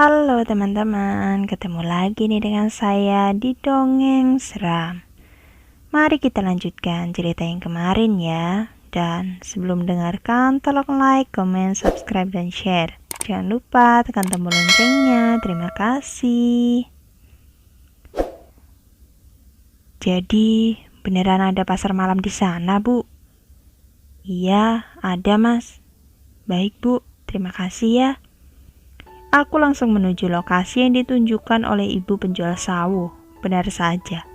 Halo teman-teman, ketemu lagi nih dengan saya di Dongeng Seram. Mari kita lanjutkan cerita yang kemarin ya. Dan sebelum dengarkan, tolong like, comment, subscribe, dan share. Jangan lupa tekan tombol loncengnya. Terima kasih. Jadi, beneran ada pasar malam di sana, Bu? Iya, ada, Mas. Baik, Bu. Terima kasih ya. Aku langsung menuju lokasi yang ditunjukkan oleh ibu penjual sawo. Benar saja.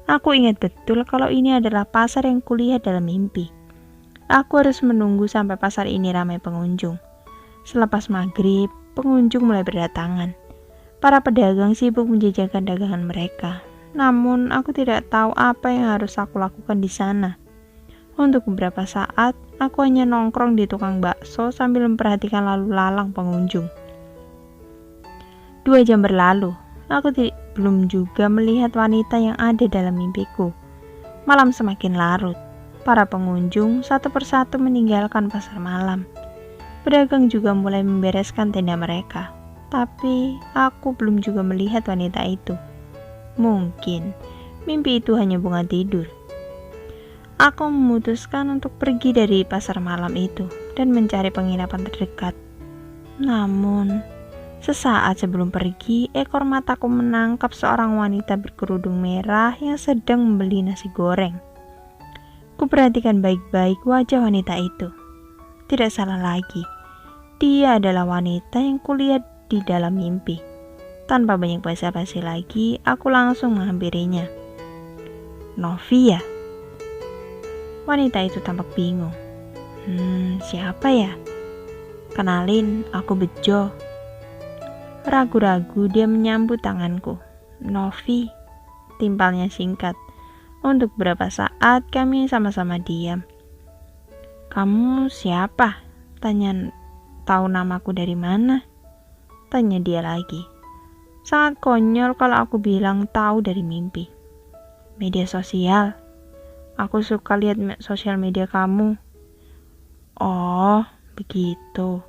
Aku ingat betul kalau ini adalah pasar yang kulihat dalam mimpi. Aku harus menunggu sampai pasar ini ramai pengunjung. Selepas maghrib, pengunjung mulai berdatangan. Para pedagang sibuk menjajakan dagangan mereka. Namun, aku tidak tahu apa yang harus aku lakukan di sana. Untuk beberapa saat, aku hanya nongkrong di tukang bakso sambil memperhatikan lalu lalang pengunjung. 2 jam berlalu, aku belum juga melihat wanita yang ada dalam mimpiku. Malam semakin larut. Para pengunjung satu persatu meninggalkan pasar malam. Pedagang juga mulai membereskan tenda mereka. Tapi aku belum juga melihat wanita itu. Mungkin mimpi itu hanya bunga tidur. Aku memutuskan untuk pergi dari pasar malam itu dan mencari penginapan terdekat. Namun, sesaat sebelum pergi, ekor mataku menangkap seorang wanita berkerudung merah yang sedang membeli nasi goreng. Kuperhatikan baik-baik wajah wanita itu. Tidak salah lagi, dia adalah wanita yang kulihat di dalam mimpi. Tanpa banyak basa-basi lagi, aku langsung menghampirinya. Novi ya? Wanita itu tampak bingung. Siapa ya? Kenalin, aku Bejo. Ragu-ragu dia menyambut tanganku. Novi, timpalnya singkat. Untuk beberapa saat kami sama-sama diam. Kamu siapa? Tanya, tahu namaku dari mana? Tanya dia lagi. Sangat konyol kalau aku bilang tahu dari mimpi. Media sosial. Aku suka lihat sosial media kamu. Oh, begitu.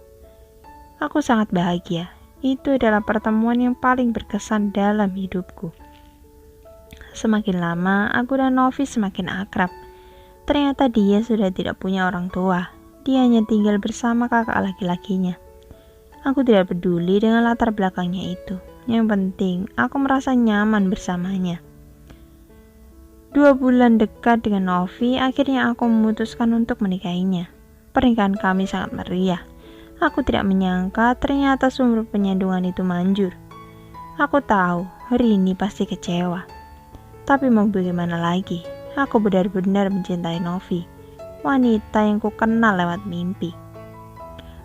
Aku sangat bahagia. Itu adalah pertemuan yang paling berkesan dalam hidupku. Semakin lama, aku dan Novi semakin akrab. Ternyata dia sudah tidak punya orang tua. Dia hanya tinggal bersama kakak laki-lakinya. Aku tidak peduli dengan latar belakangnya itu. Yang penting, aku merasa nyaman bersamanya. 2 bulan dekat dengan Novi, akhirnya aku memutuskan untuk menikahinya. Pernikahan kami sangat meriah. Aku tidak menyangka ternyata sumber penyandungan itu manjur. Aku tahu hari ini pasti kecewa. Tapi mau bagaimana lagi? Aku benar-benar mencintai Novi, wanita yang ku kenal lewat mimpi.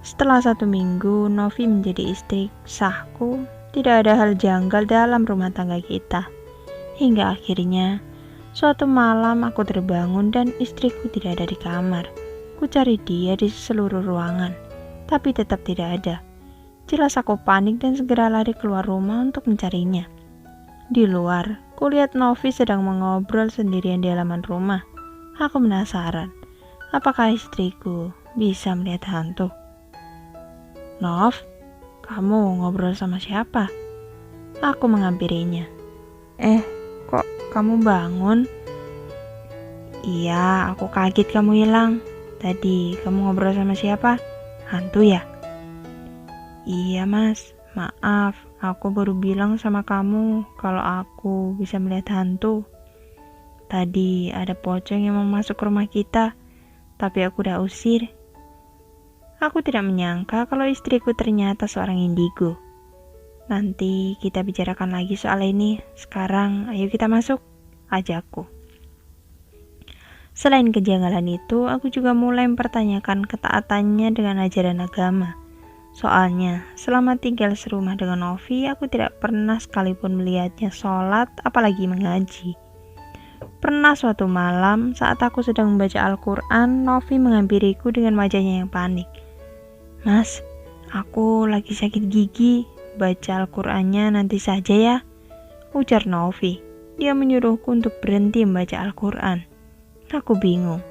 Setelah 1 minggu, Novi menjadi istri sahku. Tidak ada hal janggal dalam rumah tangga kita. Hingga akhirnya, suatu malam aku terbangun dan istriku tidak ada di kamar. Ku cari dia di seluruh ruangan, tapi tetap tidak ada. Jelas aku panik dan segera lari keluar rumah untuk mencarinya. Di luar, kulihat Novi sedang mengobrol sendirian di halaman rumah. Aku penasaran, apakah istriku bisa melihat hantu? Nov, kamu ngobrol sama siapa? Aku menghampirinya. Kok kamu bangun? Iya, aku kaget kamu hilang. Tadi kamu ngobrol sama siapa? Hantu ya? Iya mas, maaf, aku baru bilang sama kamu kalau aku bisa melihat hantu. Tadi ada pocong yang mau masuk ke rumah kita, tapi aku udah usir. Aku tidak menyangka kalau istriku ternyata seorang indigo. Nanti kita bicarakan lagi soal ini. Sekarang ayo kita masuk, ajakku. Selain kejanggalan itu, aku juga mulai mempertanyakan ketaatannya dengan ajaran agama. Soalnya, selama tinggal serumah dengan Novi, aku tidak pernah sekalipun melihatnya sholat, apalagi mengaji. Pernah suatu malam, saat aku sedang membaca Al-Quran, Novi menghampiriku dengan wajahnya yang panik. Mas, aku lagi sakit gigi, baca Al-Qurannya nanti saja ya, ujar Novi. Dia menyuruhku untuk berhenti membaca Al-Quran. Aku bingung.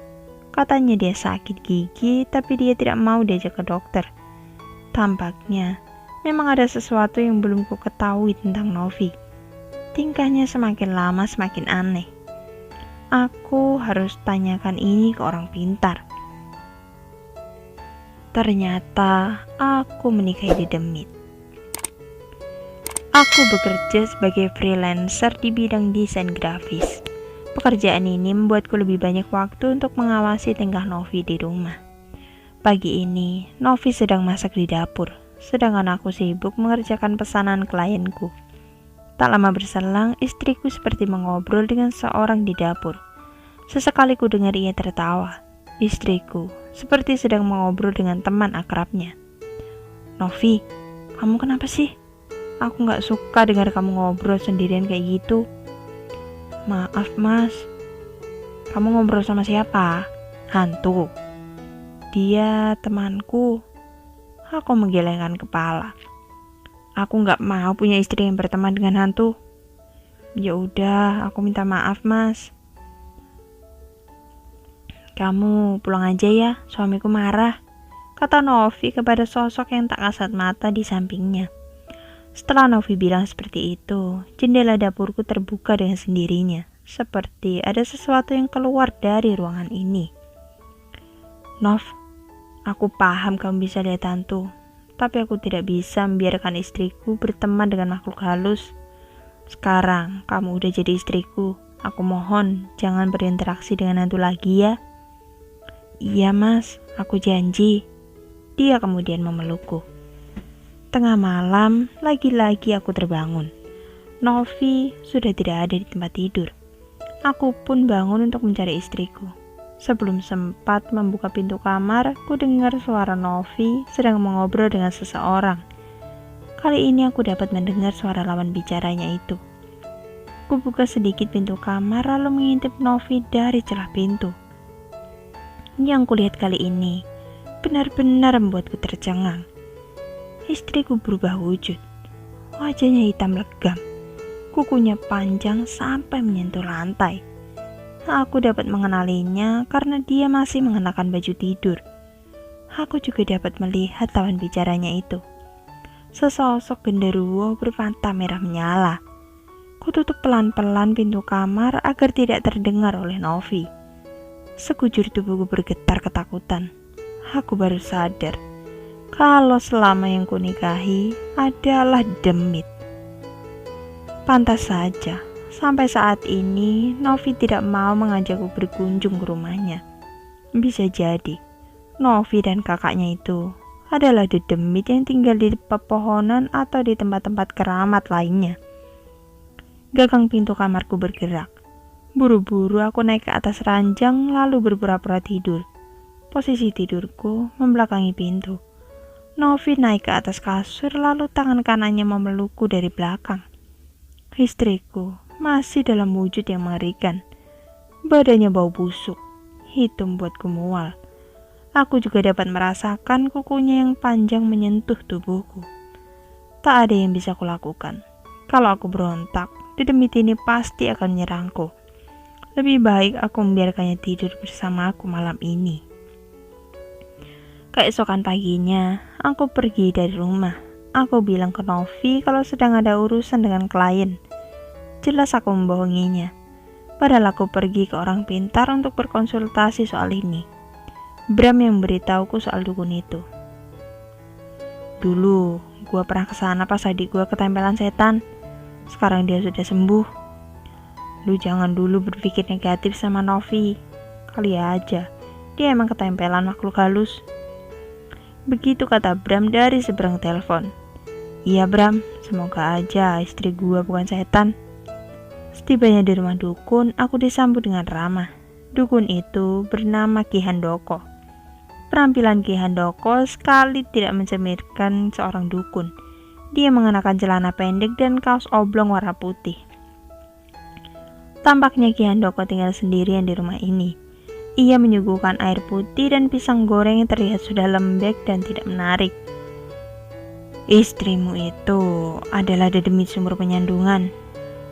Katanya dia sakit gigi, tapi dia tidak mau diajak ke dokter. Tampaknya Memang ada sesuatu yang belum ku ketahui tentang Novi. Tingkahnya semakin lama semakin aneh. Aku harus tanyakan ini ke orang pintar. Ternyata aku menikahi di Demit. Aku bekerja sebagai freelancer di bidang desain grafis. Pekerjaan ini membuatku lebih banyak waktu untuk mengawasi tingkah Novi di rumah. Pagi ini, Novi sedang masak di dapur, sedangkan aku sibuk mengerjakan pesanan klienku. Tak lama berselang, istriku seperti mengobrol dengan seorang di dapur. Sesekali ku dengar ia tertawa. Istriku seperti sedang mengobrol dengan teman akrabnya. Novi, kamu kenapa sih? Aku gak suka dengar kamu ngobrol sendirian kayak gitu. Maaf mas, kamu ngobrol sama siapa? Hantu. Dia temanku. Aku menggelengkan kepala. Aku gak mau punya istri yang berteman dengan hantu. Ya udah, aku minta maaf mas. Kamu pulang aja ya, suamiku marah, kata Novi kepada sosok yang tak kasat mata di sampingnya. Setelah Novi bilang seperti itu, jendela dapurku terbuka dengan sendirinya, seperti ada sesuatu yang keluar dari ruangan ini. Nov, aku paham kamu bisa lihat hantu, tapi aku tidak bisa membiarkan istriku berteman dengan makhluk halus. Sekarang kamu udah jadi istriku, aku mohon jangan berinteraksi dengan hantu lagi ya. Iya mas, aku janji. Dia kemudian memelukku. Tengah malam, lagi-lagi aku terbangun. Novi sudah tidak ada di tempat tidur. Aku pun bangun untuk mencari istriku. Sebelum sempat membuka pintu kamar, ku dengar suara Novi sedang mengobrol dengan seseorang. Kali ini aku dapat mendengar suara lawan bicaranya itu. Ku buka sedikit pintu kamar lalu mengintip Novi dari celah pintu. Yang kulihat kali ini benar-benar membuatku tercengang. Istriku berubah wujud. Wajahnya hitam legam. Kukunya panjang sampai menyentuh lantai. Aku dapat mengenalinya karena dia masih mengenakan baju tidur. Aku juga dapat melihat lawan bicaranya itu. Sesosok genderuwo bermata merah menyala. Kututup pelan-pelan pintu kamar agar tidak terdengar oleh Novi. Sekujur tubuhku bergetar ketakutan. Aku baru sadar kalau selama yang kunikahi adalah Demit. Pantas saja, sampai saat ini Novi tidak mau mengajakku berkunjung ke rumahnya. Bisa jadi, Novi dan kakaknya itu adalah Demit yang tinggal di pepohonan atau di tempat-tempat keramat lainnya. Gagang pintu kamarku bergerak. Buru-buru aku naik ke atas ranjang lalu berpura-pura tidur. Posisi tidurku membelakangi pintu. Novi naik ke atas kasur lalu tangan kanannya memelukku dari belakang. Istriku masih dalam wujud yang mengerikan. Badannya bau busuk, hitam buatku mual. Aku juga dapat merasakan kukunya yang panjang menyentuh tubuhku. Tak ada yang bisa kulakukan. Kalau aku berontak, Demit ini pasti akan menyerangku. Lebih baik aku membiarkannya tidur bersama aku malam ini. Keesokan paginya, aku pergi dari rumah. Aku bilang ke Novi kalau sedang ada urusan dengan klien. Jelas aku membohonginya. Padahal aku pergi ke orang pintar untuk berkonsultasi soal ini. Bram yang memberitahuku soal dukun itu. Dulu, gua pernah kesana pas adik gua ketempelan setan. Sekarang dia sudah sembuh. Lu jangan dulu berpikir negatif sama Novi. Kali aja, dia emang ketempelan makhluk halus. Begitu kata Bram dari seberang telepon. Iya Bram, semoga aja istri gua bukan setan. Setibanya di rumah dukun, aku disambut dengan ramah. Dukun itu bernama Ki Handoko. Penampilan Ki Handoko sekali tidak mencerminkan seorang dukun. Dia mengenakan celana pendek dan kaos oblong warna putih. Tampaknya Ki Handoko tinggal sendirian di rumah ini. Ia menyuguhkan air putih dan pisang goreng yang terlihat sudah lembek dan tidak menarik. Istrimu itu adalah Demit sumur penyandungan.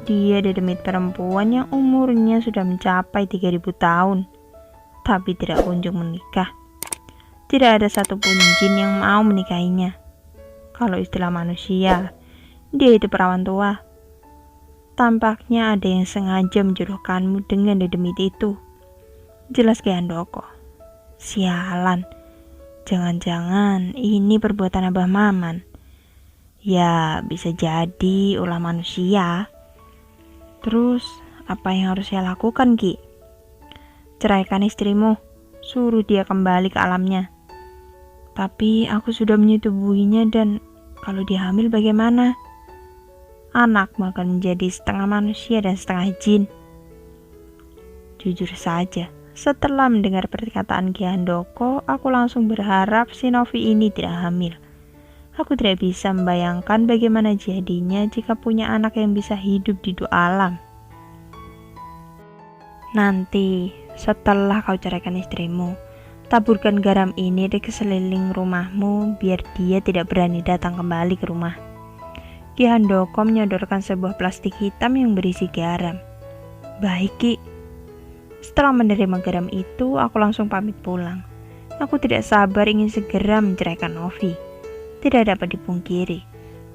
Dia Demit perempuan yang umurnya sudah mencapai 3000 tahun, tapi tidak kunjung menikah. Tidak ada satupun jin yang mau menikahinya. Kalau istilah manusia, dia itu perawan tua. Tampaknya ada yang sengaja menjodohkanmu dengan dedemit itu. Jelas Ki Handoko. Sialan. Jangan-jangan ini perbuatan Abah Maman. Ya, bisa jadi ulah manusia. Terus, apa yang harus saya lakukan, Ki? Ceraikan istrimu. Suruh dia kembali ke alamnya. Tapi aku sudah menyetubuhinya dan kalau dia hamil bagaimana? Anakmu akan menjadi setengah manusia dan setengah jin. Jujur saja, setelah mendengar perkataan Ki Handoko, aku langsung berharap si Novi ini tidak hamil. Aku tidak bisa membayangkan bagaimana jadinya jika punya anak yang bisa hidup di dua alam. Nanti, setelah kau ceraikan istrimu, taburkan garam ini di sekeliling rumahmu biar dia tidak berani datang kembali ke rumah. Ki Handoko menyodorkan sebuah plastik hitam yang berisi garam. Baik, Ki. Setelah menerima garam itu, aku langsung pamit pulang. Aku tidak sabar ingin segera menceraikan Novi. Tidak dapat dipungkiri,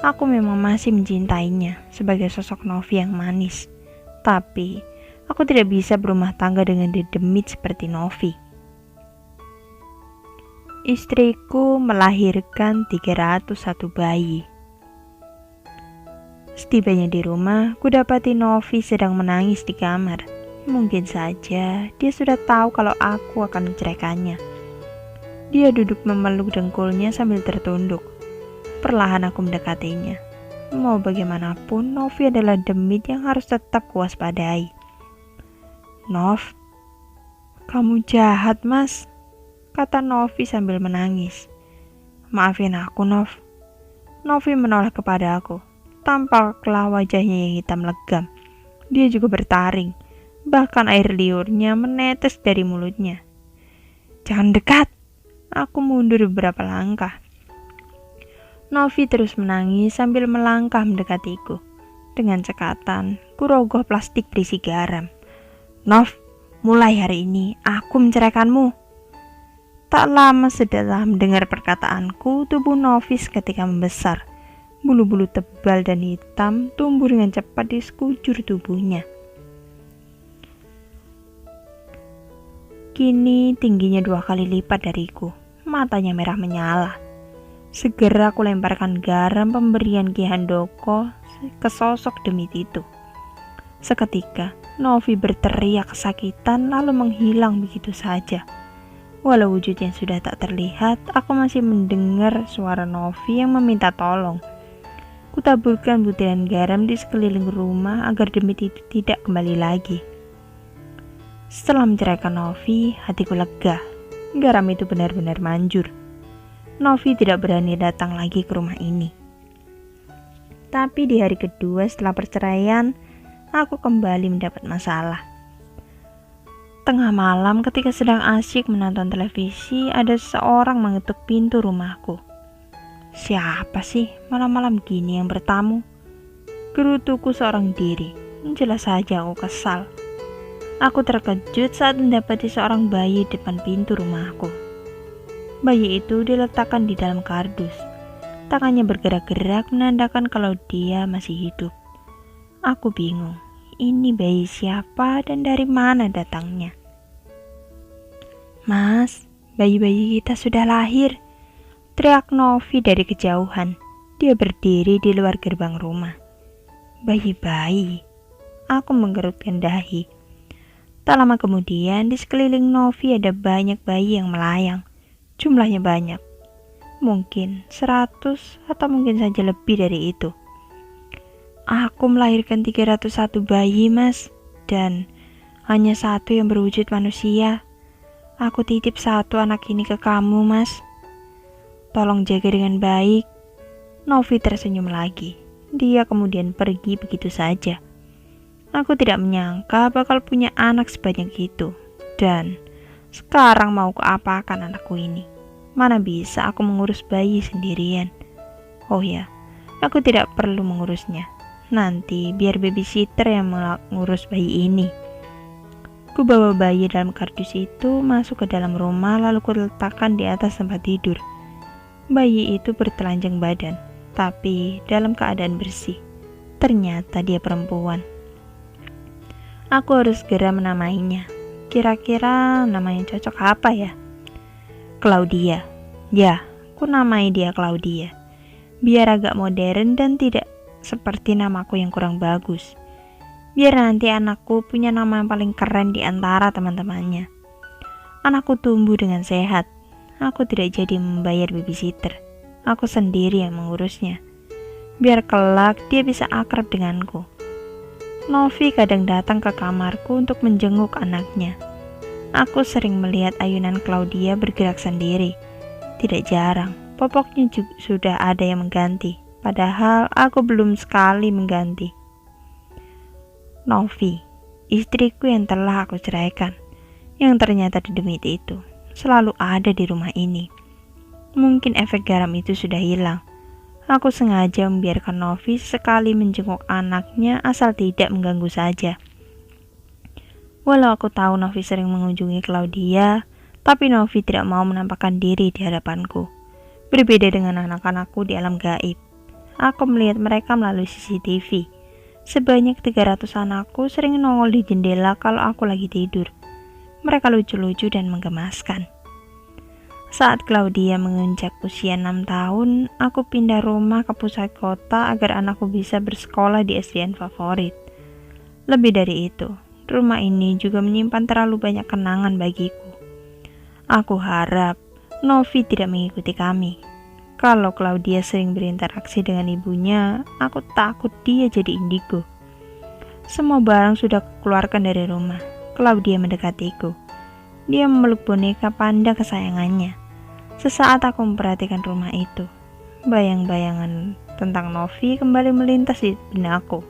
aku memang masih mencintainya sebagai sosok Novi yang manis. Tapi, aku tidak bisa berumah tangga dengan dedemit seperti Novi. Istriku melahirkan 301 bayi. Setibanya di rumah, kudapati Novi sedang menangis di kamar. Mungkin saja dia sudah tahu kalau aku akan menceraikannya. Dia duduk memeluk dengkulnya sambil tertunduk. Perlahan aku mendekatinya. Mau bagaimanapun, Novi adalah demit yang harus tetap kuwaspadai. Nov, kamu jahat, Mas, kata Novi sambil menangis. Maafin aku, Nov. Novi menoleh kepada aku. Tampaklah wajahnya yang hitam legam. Dia juga bertaring. Bahkan air liurnya menetes dari mulutnya. Jangan dekat. Aku mundur beberapa langkah. Novi terus menangis sambil melangkah mendekatiku. Dengan cekatan, kurogoh plastik berisi garam. Nov, mulai hari ini aku menceraikanmu. Tak lama setelah mendengar perkataanku, tubuh Novi seketika membesar. Bulu-bulu tebal dan hitam tumbuh dengan cepat di sekujur tubuhnya. Kini tingginya 2 kali lipat dariku. Matanya merah menyala. Segera aku lemparkan garam pemberian Ki Handoko ke sosok demit itu. Seketika, Novi berteriak kesakitan lalu menghilang begitu saja. Walau wujudnya sudah tak terlihat, aku masih mendengar suara Novi yang meminta tolong. Kutaburkan butiran garam di sekeliling rumah agar demit itu tidak kembali lagi. Setelah menceraikan Novi, hatiku lega. Garam itu benar-benar manjur. Novi tidak berani datang lagi ke rumah ini. Tapi di hari kedua setelah perceraian, aku kembali mendapat masalah. Tengah malam ketika sedang asyik menonton televisi, ada seseorang mengetuk pintu rumahku. Siapa sih malam-malam gini yang bertamu? Gerutuku seorang diri. Jelas saja aku kesal. Aku terkejut saat mendapati seorang bayi di depan pintu rumahku. Bayi itu diletakkan di dalam kardus. Tangannya bergerak-gerak menandakan kalau dia masih hidup. Aku bingung, ini bayi siapa dan dari mana datangnya? Mas, bayi-bayi kita sudah lahir, teriak Novi dari kejauhan. Dia berdiri di luar gerbang rumah. Bayi-bayi, aku menggerutkan dahi. Tak lama kemudian, di sekeliling Novi ada banyak bayi yang melayang. Jumlahnya banyak. Mungkin 100 atau mungkin saja lebih dari itu. Aku melahirkan 301 bayi, Mas. Dan hanya satu yang berwujud manusia. Aku titip satu anak ini ke kamu, Mas. Tolong jaga dengan baik. Novi tersenyum lagi. Dia kemudian pergi begitu saja. Aku tidak menyangka bakal punya anak sebanyak itu. Dan sekarang mau kuapakan anakku ini? Mana bisa aku mengurus bayi sendirian? Oh ya, aku tidak perlu mengurusnya. Nanti biar babysitter yang mengurus bayi ini. Ku bawa bayi dalam kardus itu masuk ke dalam rumah lalu ku letakkan di atas tempat tidur. Bayi itu bertelanjang badan. tapi dalam keadaan bersih. Ternyata dia perempuan. Aku harus segera menamainya. Kira-kira namanya cocok apa ya? Claudia. Ya, aku namai dia Claudia. Biar agak modern dan tidak seperti namaku yang kurang bagus. Biar nanti anakku punya nama yang paling keren di antara teman-temannya. Anakku tumbuh dengan sehat. Aku tidak jadi membayar babysitter. Aku sendiri yang mengurusnya. Biar kelak dia bisa akrab denganku. Novi kadang datang ke kamarku untuk menjenguk anaknya. Aku sering melihat ayunan Claudia bergerak sendiri. Tidak jarang, popoknya juga sudah ada yang mengganti. Padahal aku belum sekali mengganti. Novi, istriku yang telah aku ceraikan, yang ternyata di Demit itu, selalu ada di rumah ini. Mungkin efek garam itu sudah hilang. Aku sengaja membiarkan Novi sekali menjenguk anaknya asal tidak mengganggu saja. Walau aku tahu Novi sering mengunjungi Claudia, tapi Novi tidak mau menampakkan diri di hadapanku. Berbeda dengan anak-anakku di alam gaib. Aku melihat mereka melalui CCTV. Sebanyak 300 anakku sering nongol di jendela kalau aku lagi tidur. Mereka lucu-lucu dan menggemaskan. Saat Claudia menginjak usia 6 tahun, aku pindah rumah ke pusat kota agar anakku bisa bersekolah di SDN favorit. Lebih dari itu, rumah ini juga menyimpan terlalu banyak kenangan bagiku. Aku harap Novi tidak mengikuti kami. Kalau Claudia sering berinteraksi dengan ibunya, aku takut dia jadi indigo. Semua barang sudah keluarkan dari rumah. Claudia mendekatiku. Dia memeluk boneka panda kesayangannya. Sesaat aku memperhatikan rumah itu. Bayang-bayangan tentang Novi kembali melintas di benakku.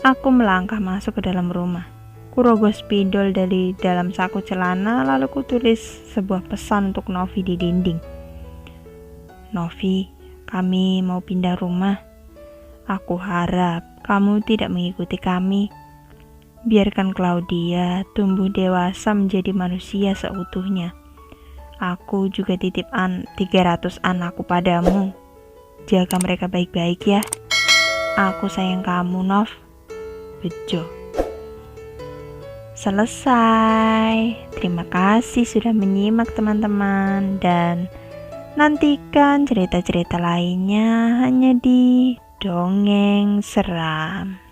Aku melangkah masuk ke dalam rumah. Kurogoh spidol dari dalam saku celana, lalu kutulis sebuah pesan untuk Novi di dinding. Novi, kami mau pindah rumah. Aku harap kamu tidak mengikuti kami. Biarkan Claudia tumbuh dewasa menjadi manusia seutuhnya. Aku juga titip 300 anakku padamu. Jaga mereka baik-baik ya. Aku sayang kamu, Nov. Bejo. Selesai. Terima kasih sudah menyimak teman-teman, dan nantikan cerita-cerita lainnya hanya di Dongeng Seram.